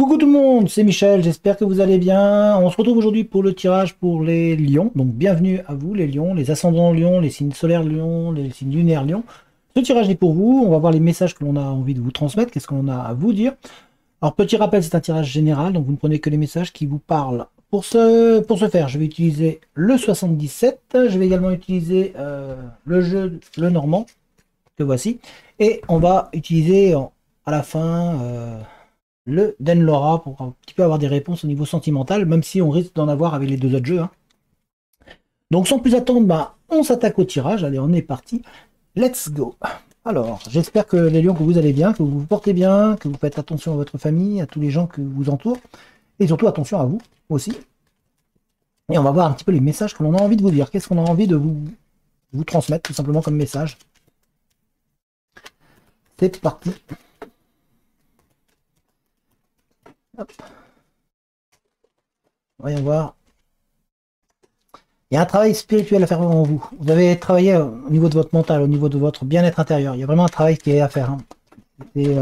Coucou tout le monde, c'est Michel, j'espère que vous allez bien. On se retrouve aujourd'hui pour le tirage pour les lions. Donc bienvenue à vous les lions, les ascendants lions, les signes solaires lions, les signes lunaires lions. Ce tirage est pour vous, on va voir les messages que l'on a envie de vous transmettre, qu'est-ce que l'on a à vous dire. Alors petit rappel, c'est un tirage général, donc vous ne prenez que les messages qui vous parlent. Pour ce faire, je vais utiliser le 77, je vais également utiliser le jeu, le normand, que voici. Et on va utiliser à la fin le Denlora pour un petit peu avoir des réponses au niveau sentimental, même si on risque d'en avoir avec les deux autres jeux, hein. Donc sans plus attendre, bah, on s'attaque au tirage. Allez, on est parti. Let's go. Alors, j'espère que les lions, que vous allez bien, que vous vous portez bien, que vous faites attention à votre famille, à tous les gens que vous entourent, et surtout attention à vous aussi. Et on va voir un petit peu les messages que l'on a envie de vous dire. Qu'est-ce qu'on a envie de vous transmettre tout simplement comme message. C'est parti. Hop. Voyons voir. Il y a un travail spirituel à faire en vous. Vous avez travaillé au niveau de votre mental, au niveau de votre bien-être intérieur. Il y a vraiment un travail qui est à faire, hein. Et,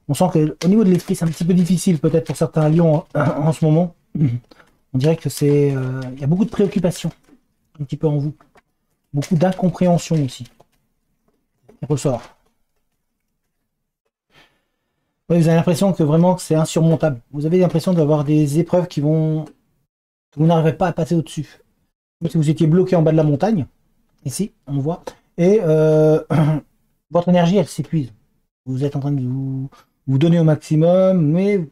on sent qu'au niveau de l'esprit, c'est un petit peu difficile peut-être pour certains lions en ce moment. On dirait que c'est, il y a beaucoup de préoccupations un petit peu en vous. Beaucoup d'incompréhension aussi. Il ressort. Ouais, vous avez l'impression que vraiment c'est insurmontable. Vous avez l'impression d'avoir des épreuves que vous n'arrivez pas à passer au-dessus. Comme si vous étiez bloqué en bas de la montagne. Ici, on voit. Et votre énergie, elle s'épuise. Vous êtes en train de vous donner au maximum, mais vous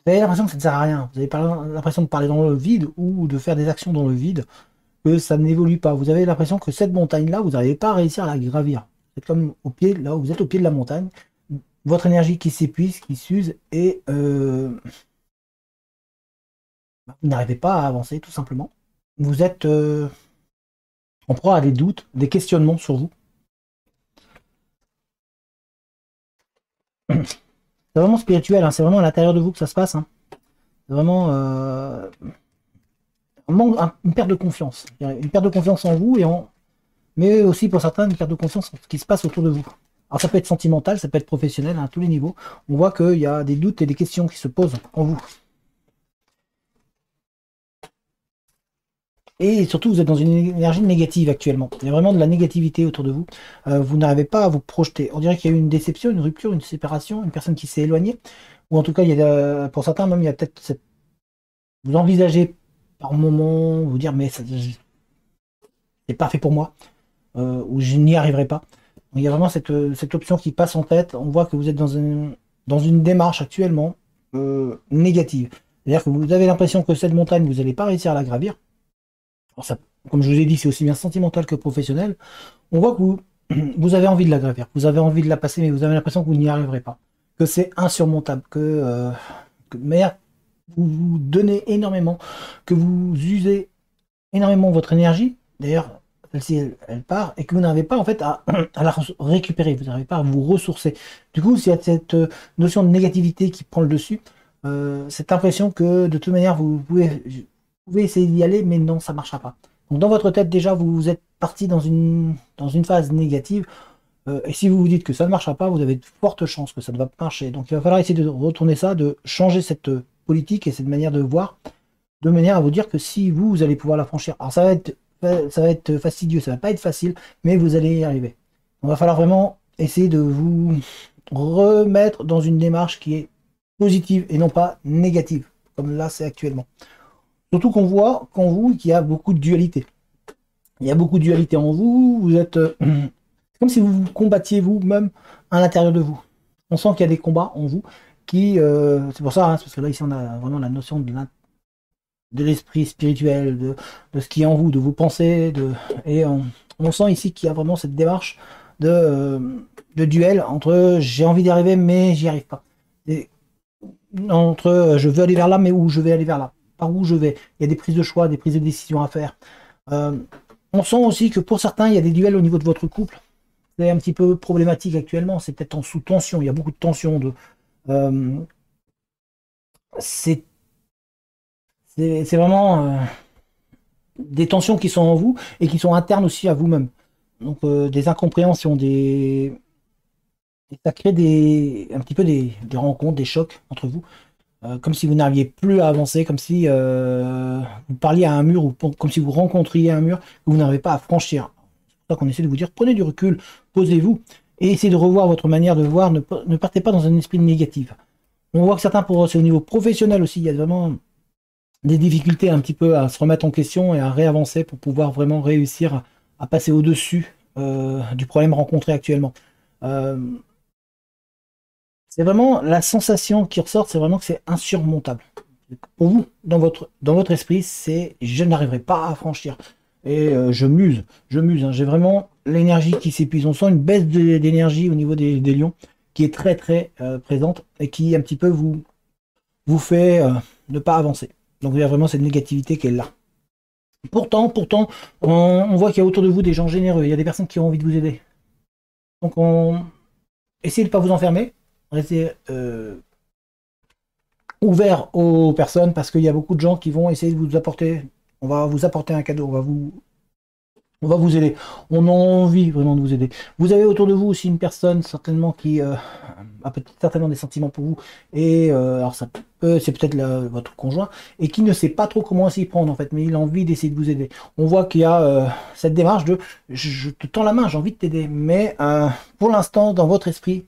avez l'impression que ça ne sert à rien. Vous avez l'impression de parler dans le vide ou de faire des actions dans le vide, que ça n'évolue pas. Vous avez l'impression que cette montagne-là, vous n'arrivez pas à réussir à la gravir. C'est comme au pied, là où vous êtes au pied de la montagne, votre énergie qui s'épuise, qui s'use, et vous n'arrivez pas à avancer, tout simplement. Vous êtes en proie à des doutes, des questionnements sur vous. C'est vraiment spirituel, hein, c'est vraiment à l'intérieur de vous que ça se passe, hein. C'est vraiment une perte de confiance. Une perte de confiance en vous, mais aussi pour certains, une perte de confiance en ce qui se passe autour de vous. Alors ça peut être sentimental, ça peut être professionnel, hein, à tous les niveaux. On voit qu'il y a des doutes et des questions qui se posent en vous. Et surtout, vous êtes dans une énergie négative actuellement. Il y a vraiment de la négativité autour de vous. Vous n'arrivez pas à vous projeter. On dirait qu'il y a eu une déception, une rupture, une séparation, une personne qui s'est éloignée. Ou en tout cas, il y a, pour certains, même, il y a peut-être vous envisagez par moment, vous dire, mais c'est pas fait pour moi, ou je n'y arriverai pas. Il y a vraiment cette option qui passe en tête. On voit que vous êtes dans une démarche actuellement négative. C'est-à-dire que vous avez l'impression que cette montagne, vous n'allez pas réussir à la gravir. Alors ça, comme je vous ai dit, c'est aussi bien sentimental que professionnel. On voit que vous avez envie de la gravir, vous avez envie de la passer, mais vous avez l'impression que vous n'y arriverez pas. Que c'est insurmontable, mais vous vous donnez énormément, que vous usez énormément votre énergie. D'ailleurs, celle-ci, elle part, et que vous n'arrivez pas en fait à la récupérer, vous n'arrivez pas à vous ressourcer. Du coup, s'il y a cette notion de négativité qui prend le dessus, cette impression que de toute manière, vous pouvez essayer d'y aller, mais non, ça ne marchera pas. Donc dans votre tête, déjà, vous êtes parti dans une phase négative, et si vous vous dites que ça ne marchera pas, vous avez de fortes chances que ça ne va pas marcher. Donc il va falloir essayer de retourner ça, de changer cette politique et cette manière de voir, de manière à vous dire que si vous allez pouvoir la franchir. Alors ça va être fastidieux, ça va pas être facile, mais vous allez y arriver. Il va falloir vraiment essayer de vous remettre dans une démarche qui est positive et non pas négative, comme là c'est actuellement. Surtout qu'on voit qu'en vous, qu'il y a beaucoup de dualité. Il y a beaucoup de dualité en vous, vous êtes... c'est comme si vous vous combattiez vous-même à l'intérieur de vous. On sent qu'il y a des combats en vous qui... c'est pour ça, hein, parce que là, ici, on a vraiment la notion de l'esprit spirituel, de ce qui est en vous, de vos pensées, et on sent ici qu'il y a vraiment cette démarche de duel entre j'ai envie d'y arriver, mais j'y arrive pas. Et entre je veux aller vers là, mais où je vais aller vers là. Par où je vais. Il y a des prises de choix, des prises de décision à faire. Euh, on sent aussi que pour certains, il y a des duels au niveau de votre couple. C'est un petit peu problématique actuellement. C'est peut-être en sous-tension. Il y a beaucoup de tension. Euh, c'est vraiment des tensions qui sont en vous et qui sont internes aussi à vous-même. Donc des incompréhensions, Et ça crée un petit peu des rencontres, des chocs entre vous, comme si vous n'arriviez plus à avancer, comme si vous parliez à un mur, ou comme si vous rencontriez un mur que vous n'arrivez pas à franchir. C'est pour ça qu'on essaie de vous dire, prenez du recul, posez-vous, et essayez de revoir votre manière de voir, ne partez pas dans un esprit négatif. On voit que certains, c'est au niveau professionnel aussi, il y a vraiment des difficultés un petit peu à se remettre en question et à réavancer pour pouvoir vraiment réussir à passer au-dessus du problème rencontré actuellement. Euh, c'est vraiment la sensation qui ressort, c'est vraiment que c'est insurmontable. Pour vous, dans votre esprit, c'est je n'arriverai pas à franchir. Et je muse, hein. J'ai vraiment l'énergie qui s'épuise. On sent une baisse d'énergie au niveau des lions qui est très très présente et qui un petit peu vous fait ne pas avancer. Donc il y a vraiment cette négativité qui est là. Pourtant, on voit qu'il y a autour de vous des gens généreux, il y a des personnes qui ont envie de vous aider. Donc essayez de ne pas vous enfermer, restez ouvert aux personnes parce qu'il y a beaucoup de gens qui vont essayer de vous apporter, on va vous apporter un cadeau, on va vous aider. On a envie vraiment de vous aider. Vous avez autour de vous aussi une personne certainement qui a peut-être certainement des sentiments pour vous et alors ça c'est peut-être votre conjoint et qui ne sait pas trop comment s'y prendre en fait, mais il a envie d'essayer de vous aider. On voit qu'il y a cette démarche de je te tends la main, j'ai envie de t'aider, mais pour l'instant dans votre esprit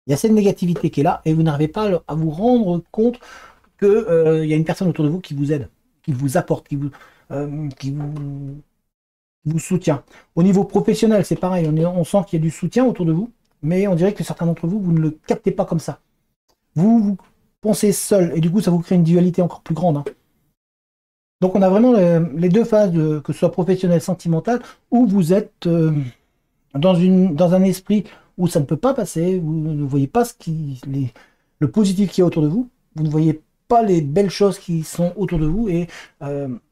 il y a cette négativité qui est là et vous n'arrivez pas à vous rendre compte que il y a une personne autour de vous qui vous aide, qui vous apporte, qui vous soutient. Au niveau professionnel, c'est pareil, on sent qu'il y a du soutien autour de vous, mais on dirait que certains d'entre vous, vous ne le captez pas comme ça. Vous pensez seul, et du coup, ça vous crée une dualité encore plus grande, hein. Donc on a vraiment les deux phases, que ce soit professionnel, sentimental, où vous êtes dans un esprit où ça ne peut pas passer, vous ne voyez pas le positif qu'il y a autour de vous, vous ne voyez pas les belles choses qui sont autour de vous, et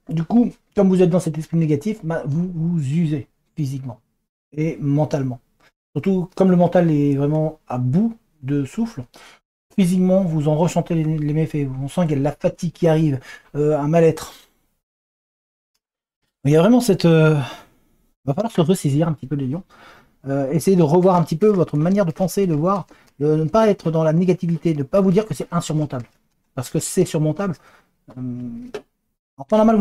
du coup, comme vous êtes dans cet esprit négatif, bah, vous vous usez physiquement et mentalement. Surtout comme le mental est vraiment à bout de souffle, physiquement vous en ressentez les méfaits. On sent qu'il y a de la fatigue qui arrive, un mal-être. Il y a vraiment cette... va falloir se ressaisir un petit peu les lions. Essayez de revoir un petit peu votre manière de penser, de voir, de ne pas être dans la négativité, de ne pas vous dire que c'est insurmontable. Parce que c'est surmontable. En temps normal,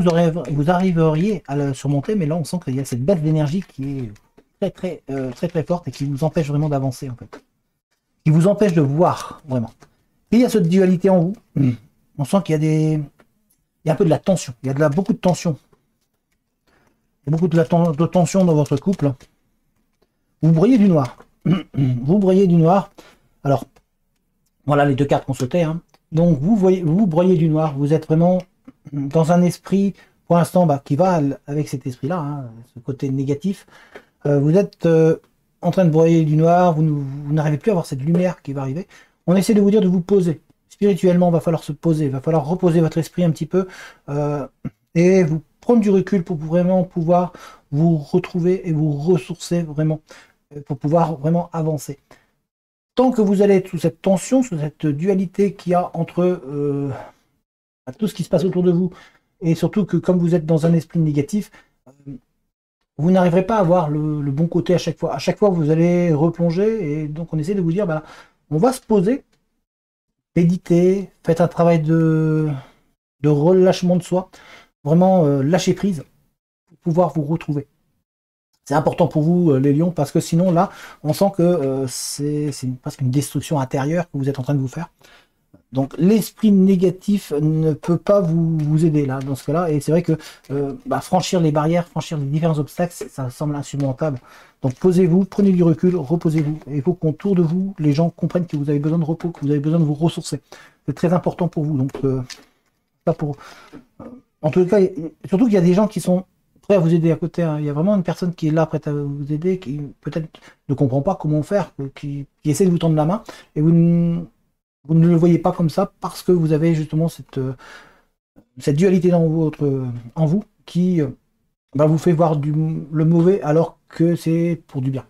vous arriveriez à le surmonter, mais là, on sent qu'il y a cette baisse d'énergie qui est très forte et qui vous empêche vraiment d'avancer, en fait. Qui vous empêche de voir, vraiment. Et il y a cette dualité en vous. On sent qu'il y a il y a un peu de la tension. Il y a beaucoup de tension. Il y a beaucoup de tension dans votre couple. Vous broyez du noir. Vous broyez du noir. Alors, voilà les deux cartes qu'on sautait, hein. Donc, vous broyez du noir. Vous êtes vraiment dans un esprit, pour l'instant, bah, qui va avec cet esprit-là, hein, ce côté négatif. Vous êtes en train de broyer du noir, vous n'arrivez plus à avoir cette lumière qui va arriver. On essaie de vous dire de vous poser. Spirituellement, il va falloir se poser, il va falloir reposer votre esprit un petit peu et vous prendre du recul pour vraiment pouvoir vous retrouver et vous ressourcer vraiment, pour pouvoir vraiment avancer. Tant que vous allez être sous cette tension, sous cette dualité qu'il y a entre tout ce qui se passe autour de vous, et surtout que comme vous êtes dans un esprit négatif, vous n'arriverez pas à voir le bon côté à chaque fois. À chaque fois, vous allez replonger, et donc on essaie de vous dire, bah, on va se poser, méditer, faites un travail de relâchement de soi, vraiment lâcher prise, pour pouvoir vous retrouver. C'est important pour vous, les lions, parce que sinon, là, on sent que c'est presque une destruction intérieure que vous êtes en train de vous faire. Donc l'esprit négatif ne peut pas vous aider là dans ce cas-là, et c'est vrai que franchir les barrières, franchir les différents obstacles, ça semble insurmontable. Donc posez-vous, prenez du recul, reposez-vous. Et il faut qu'autour de vous, les gens comprennent que vous avez besoin de repos, que vous avez besoin de vous ressourcer. C'est très important pour vous. Donc pas pour. En tout cas, surtout qu'il y a des gens qui sont prêts à vous aider à côté, hein. Il y a vraiment une personne qui est là prête à vous aider, qui peut-être ne comprend pas comment faire, qui essaie de vous tendre la main, et vous ne le voyez pas comme ça parce que vous avez justement cette dualité en vous qui vous fait voir le mauvais alors que c'est pour du bien.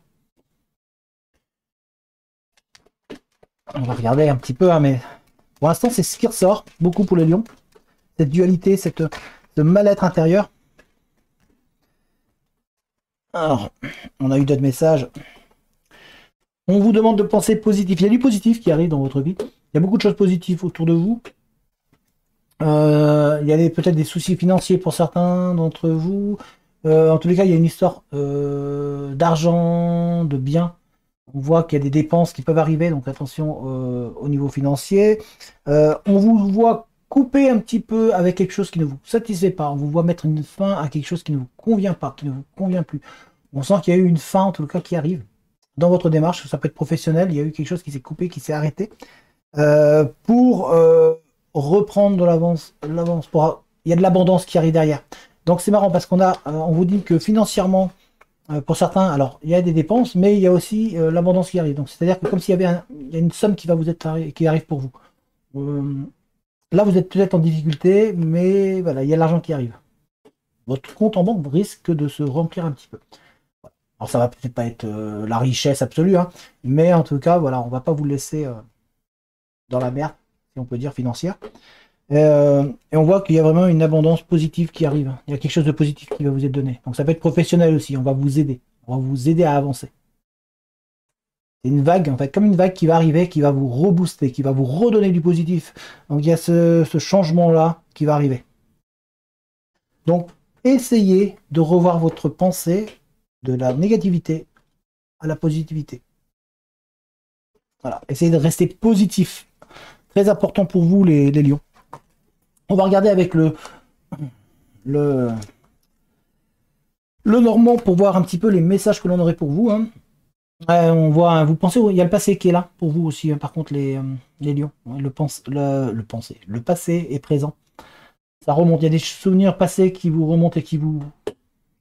On va regarder un petit peu, hein, mais pour l'instant c'est ce qui ressort beaucoup pour les lions. Cette dualité, ce mal-être intérieur. Alors, on a eu d'autres messages. On vous demande de penser positif. Il y a du positif qui arrive dans votre vie. Il y a beaucoup de choses positives autour de vous. Il y a peut-être des soucis financiers pour certains d'entre vous. En tous les cas, il y a une histoire d'argent, de biens. On voit qu'il y a des dépenses qui peuvent arriver, donc attention au niveau financier. On vous voit couper un petit peu avec quelque chose qui ne vous satisfait pas. On vous voit mettre une fin à quelque chose qui ne vous convient pas, qui ne vous convient plus. On sent qu'il y a eu une fin, en tout cas, qui arrive dans votre démarche. Ça peut être professionnel, il y a eu quelque chose qui s'est coupé, qui s'est arrêté. Pour reprendre de l'avance, il y a de l'abondance qui arrive derrière. Donc c'est marrant parce on vous dit que financièrement, pour certains, alors il y a des dépenses, mais il y a aussi l'abondance qui arrive. Donc c'est-à-dire que comme s'il y avait il y a une somme qui va vous être qui arrive pour vous. Là vous êtes peut-être en difficulté, mais voilà, il y a l'argent qui arrive. Votre compte en banque risque de se remplir un petit peu. Alors ça va peut-être pas être la richesse absolue, hein, mais en tout cas, voilà, on va pas vous laisser dans la merde, si on peut dire, financière. Et on voit qu'il y a vraiment une abondance positive qui arrive. Il y a quelque chose de positif qui va vous être donné. Donc ça peut être professionnel aussi, on va vous aider. On va vous aider à avancer. C'est une vague, en fait, comme une vague qui va arriver, qui va vous rebooster, qui va vous redonner du positif. Donc il y a ce changement-là qui va arriver. Donc essayez de revoir votre pensée de la négativité à la positivité. Voilà, essayez de rester positif. Très important pour vous, les lions. On va regarder avec le normand pour voir un petit peu les messages que l'on aurait pour vous. Hein. On voit, vous pensez, il y a le passé qui est là pour vous aussi, hein, par contre, les lions. Le passé est présent. Ça remonte, il y a des souvenirs passés qui vous remontent et qui vous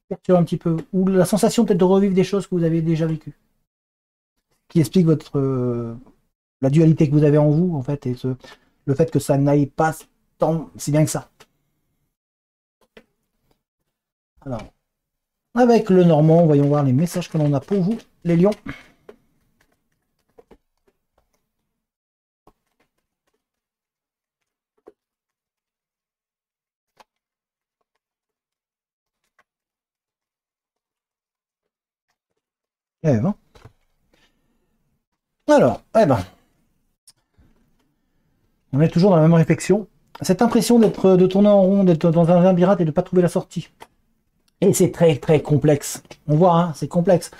perturbent un petit peu. Ou la sensation peut-être de revivre des choses que vous avez déjà vécues. Qui explique la dualité que vous avez en vous, en fait, et le fait que ça n'aille pas tant si bien que ça. Alors, avec le normand, voyons voir les messages que l'on a pour vous, les lions. Eh ben. Alors, eh ben. On est toujours dans la même réflexion. Cette impression de tourner en rond, d'être dans un labyrinthe et de ne pas trouver la sortie. Et c'est très très complexe. On voit, hein, c'est complexe.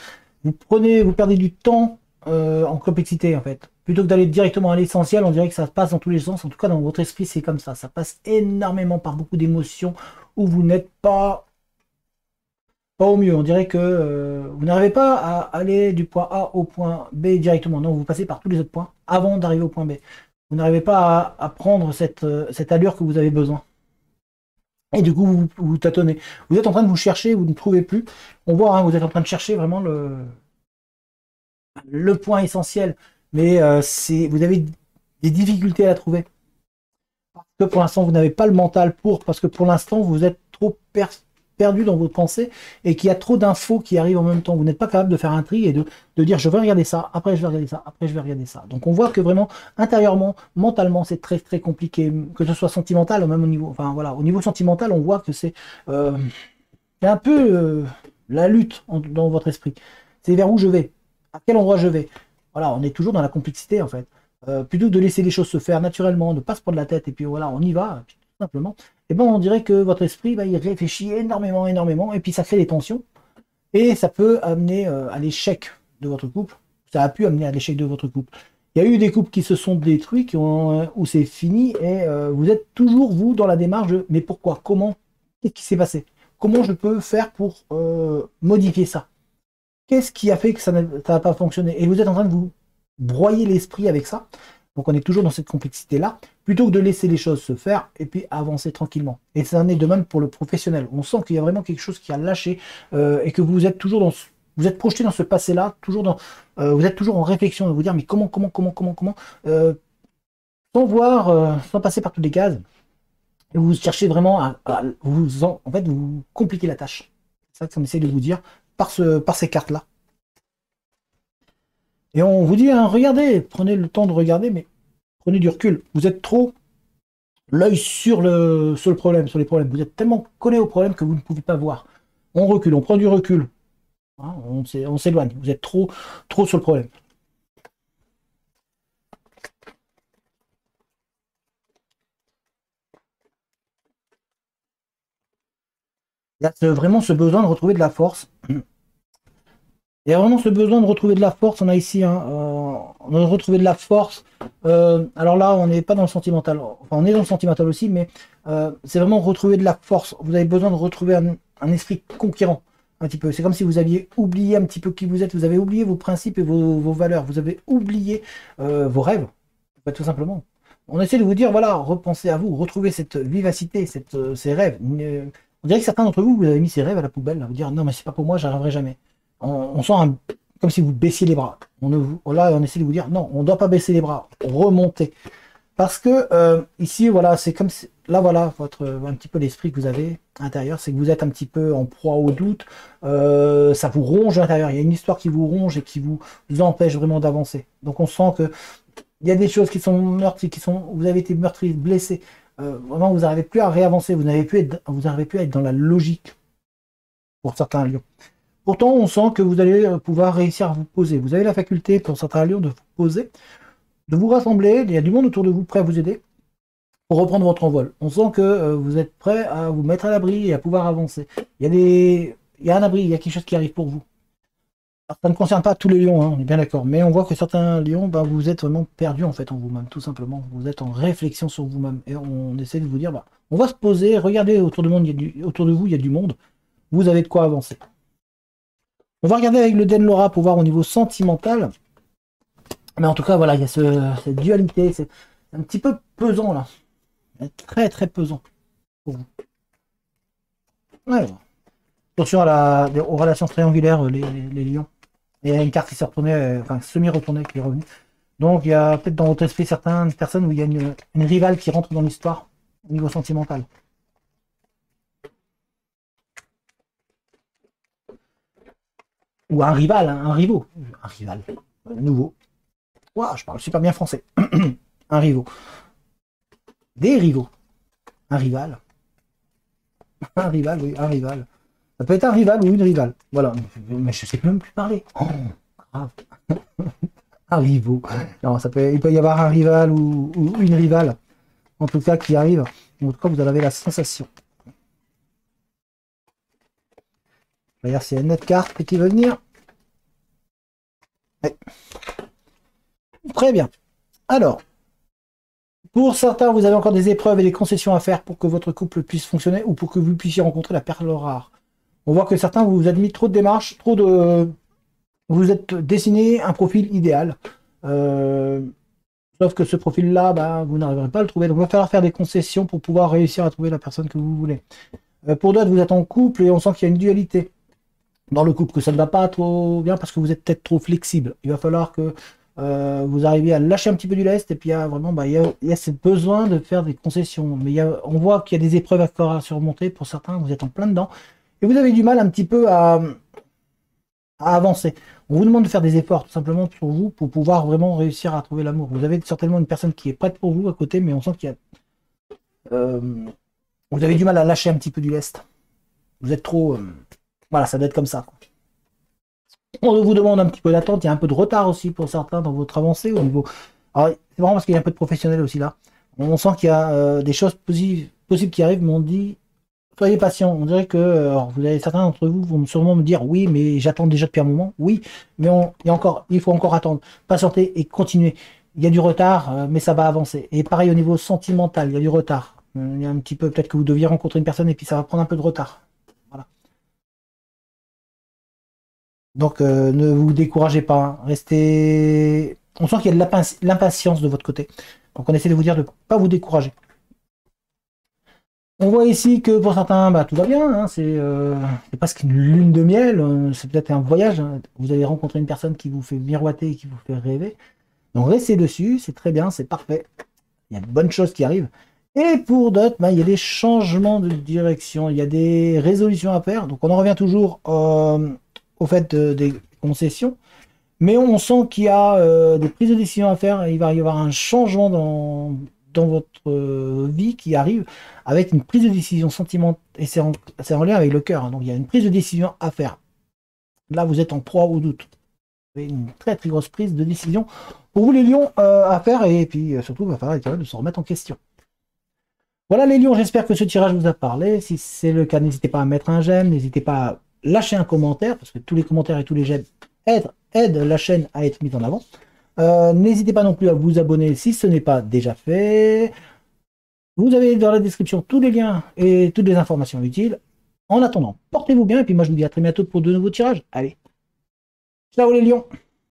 Vous perdez du temps en complexité en fait. Plutôt que d'aller directement à l'essentiel, on dirait que ça passe dans tous les sens. En tout cas, dans votre esprit, c'est comme ça. Ça passe énormément par beaucoup d'émotions où vous n'êtes pas au mieux. On dirait que vous n'arrivez pas à aller du point A au point B directement. Non, vous passez par tous les autres points avant d'arriver au point B. Vous n'arrivez pas à prendre cette allure que vous avez besoin. Et du coup, vous tâtonnez. Vous êtes en train de vous chercher, vous ne trouvez plus. On voit, hein, vous êtes en train de chercher vraiment le point essentiel. Mais vous avez des difficultés à la trouver. Parce que pour l'instant, vous n'avez pas le mental parce que pour l'instant, vous êtes trop perdu dans votre pensée et qu'il y a trop d'infos qui arrivent en même temps. Vous n'êtes pas capable de faire un tri et de dire je vais regarder ça, après je vais regarder ça, après je vais regarder ça. Donc on voit que vraiment intérieurement, mentalement, c'est très très compliqué, que ce soit sentimental ou même au niveau, enfin voilà, au niveau sentimental, on voit que c'est un peu la lutte dans votre esprit. C'est vers où je vais, à quel endroit je vais. Voilà, on est toujours dans la complexité en fait. Plutôt que de laisser les choses se faire naturellement, de ne pas se prendre la tête et puis voilà, on y va, tout simplement. Et ben on dirait que votre esprit, il réfléchit énormément, et puis ça crée des tensions, et ça peut amener à l'échec de votre couple. Ça a pu amener à l'échec de votre couple. Il y a eu des couples qui se sont détruits, où c'est fini, et vous êtes toujours, vous, dans la démarche de mais pourquoi, comment, qu'est-ce qui s'est passé, comment je peux faire pour modifier ça, qu'est-ce qui a fait que ça n'a pas fonctionné, et vous êtes en train de vous broyer l'esprit avec ça. Donc on est toujours dans cette complexité-là, plutôt que de laisser les choses se faire et puis avancer tranquillement. Et ça en est de même pour le professionnel. On sent qu'il y a vraiment quelque chose qui a lâché et que vous êtes toujours vous êtes projeté dans ce passé-là, vous êtes toujours en réflexion de vous dire mais comment, sans voir, sans passer par toutes les cases. Et vous cherchez vraiment en fait, vous compliquez la tâche. C'est ça qu'on essaie de vous dire par ces cartes-là. Et on vous dit, hein, regardez, prenez le temps de regarder, mais prenez du recul. Vous êtes trop l'œil sur le problème, sur les problèmes. Vous êtes tellement collé au problème que vous ne pouvez pas voir. On recule, on prend du recul. Hein, on s'éloigne. Vous êtes trop sur le problème. Il y a vraiment ce besoin de retrouver de la force. Il y a vraiment ce besoin de retrouver de la force. On a ici, hein, de retrouver de la force. Alors là, on n'est pas dans le sentimental. Enfin, on est dans le sentimental aussi, mais c'est vraiment retrouver de la force. Vous avez besoin de retrouver un esprit conquérant, un petit peu. C'est comme si vous aviez oublié un petit peu qui vous êtes. Vous avez oublié vos principes et vos valeurs. Vous avez oublié vos rêves, en fait, tout simplement. On essaie de vous dire, voilà, repensez à vous, retrouvez cette vivacité, ces rêves. On dirait que certains d'entre vous, vous avez mis ces rêves à la poubelle, là, vous dire, non, mais c'est pas pour moi, j'arriverai jamais. On sent comme si vous baissiez les bras. Là, on essaie de vous dire, non, on ne doit pas baisser les bras, remonter. Parce que ici, voilà, c'est comme si, là, voilà, un petit peu l'esprit que vous avez à l'intérieur, c'est que vous êtes un petit peu en proie au doute, ça vous ronge à l'intérieur. Il y a une histoire qui vous ronge et qui vous empêche vraiment d'avancer. Donc on sent que il y a des choses qui sont meurtries, vous avez été meurtri, blessé. Vraiment, vous n'arrivez plus à réavancer, vous n'arrivez plus à être dans la logique pour certains lions. Pourtant, on sent que vous allez pouvoir réussir à vous poser. Vous avez la faculté, pour certains lions, de vous poser, de vous rassembler. Il y a du monde autour de vous prêt à vous aider pour reprendre votre envol. On sent que vous êtes prêt à vous mettre à l'abri et à pouvoir avancer. Il y a un abri, il y a quelque chose qui arrive pour vous. Alors, ça ne concerne pas tous les lions, hein, on est bien d'accord, mais on voit que certains lions, bah, vous êtes vraiment perdu en fait en vous-même, tout simplement. Vous êtes en réflexion sur vous-même. Et on essaie de vous dire, bah, on va se poser, regardez autour de vous, il y a du monde, vous avez de quoi avancer. On va regarder avec le Denlora pour voir au niveau sentimental. Mais en tout cas, voilà, il y a cette dualité, c'est un petit peu pesant là. Très très pesant pour vous. Ouais. Attention aux relations triangulaires, les lions. Et il y a une carte qui s'est retournée, enfin semi-retournée qui est revenue. Donc il y a peut-être dans votre esprit certaines personnes où il y a une rivale qui rentre dans l'histoire au niveau sentimental. Ou un rival, hein, un rivaux. Un rival. Nouveau. Ouah, je parle super bien français. Un rivaux. Des rivaux. Un rival. Un rival, oui, un rival. Ça peut être un rival ou une rivale. Voilà. Mais je sais même plus parler. Oh, grave. Un rivaux. Non, il peut y avoir un rival ou une rivale. En tout cas, qui arrive. En tout cas, vous en avez la sensation. D'ailleurs, s'il y a une autre carte qui veut venir. Ouais. Très bien. Alors, pour certains, vous avez encore des épreuves et des concessions à faire pour que votre couple puisse fonctionner ou pour que vous puissiez rencontrer la perle rare. On voit que certains vous avez mis trop de démarches, vous êtes dessiné un profil idéal. Sauf que ce profil-là, bah, vous n'arriverez pas à le trouver. Donc il va falloir faire des concessions pour pouvoir réussir à trouver la personne que vous voulez. Pour d'autres, vous êtes en couple et on sent qu'il y a une dualité dans le couple, que ça ne va pas trop bien parce que vous êtes peut-être trop flexible. Il va falloir que vous arriviez à lâcher un petit peu du lest et puis il y a ce besoin de faire des concessions. Mais on voit qu'il y a des épreuves à surmonter pour certains, vous êtes en plein dedans et vous avez du mal un petit peu à avancer. On vous demande de faire des efforts tout simplement pour vous pour pouvoir vraiment réussir à trouver l'amour. Vous avez certainement une personne qui est prête pour vous à côté, mais on sent qu'il y a vous avez du mal à lâcher un petit peu du lest. Vous êtes trop voilà, ça doit être comme ça. On vous demande un petit peu d'attente, il y a un peu de retard aussi pour certains dans votre avancée au niveau. Alors, c'est vraiment parce qu'il y a un peu de professionnel aussi là. On sent qu'il y a des choses possibles qui arrivent, mais on dit soyez patient. On dirait que alors, vous avez certains d'entre vous vont sûrement me dire oui, mais j'attends déjà depuis un moment. Oui, mais il faut encore attendre, patienter et continuer. Il y a du retard, mais ça va avancer. Et pareil au niveau sentimental, il y a du retard. Il y a un petit peu, peut-être que vous deviez rencontrer une personne et puis ça va prendre un peu de retard. Voilà. Donc ne vous découragez pas, hein. Restez. On sent qu'il y a de l'impatience de votre côté. Donc on essaie de vous dire de ne pas vous décourager. On voit ici que pour certains, bah, tout va bien, hein, c'est presque une lune de miel, c'est peut-être un voyage, hein. Vous allez rencontrer une personne qui vous fait miroiter et qui vous fait rêver. Donc restez dessus, c'est très bien, c'est parfait. Il y a de bonnes choses qui arrivent. Et pour d'autres, bah, il y a des changements de direction, il y a des résolutions à faire. Donc on en revient toujours au fait des concessions. Mais on sent qu'il y a des prises de décision à faire et il va y avoir un changement dans votre vie qui arrive avec une prise de décision sentimentale et c'est en lien avec le cœur, hein. Donc il y a une prise de décision à faire. Là, vous êtes en proie au doute. Vous avez une très très grosse prise de décision pour vous les lions à faire et puis surtout, il va falloir être capable de se remettre en question. Voilà les lions, j'espère que ce tirage vous a parlé. Si c'est le cas, n'hésitez pas à mettre un j'aime, n'hésitez pas à lâcher un commentaire, parce que tous les commentaires et tous les j'aime aident la chaîne à être mise en avant. N'hésitez pas non plus à vous abonner si ce n'est pas déjà fait. Vous avez dans la description tous les liens et toutes les informations utiles. En attendant, portez-vous bien et puis moi je vous dis à très bientôt pour de nouveaux tirages. Allez, ciao les lions!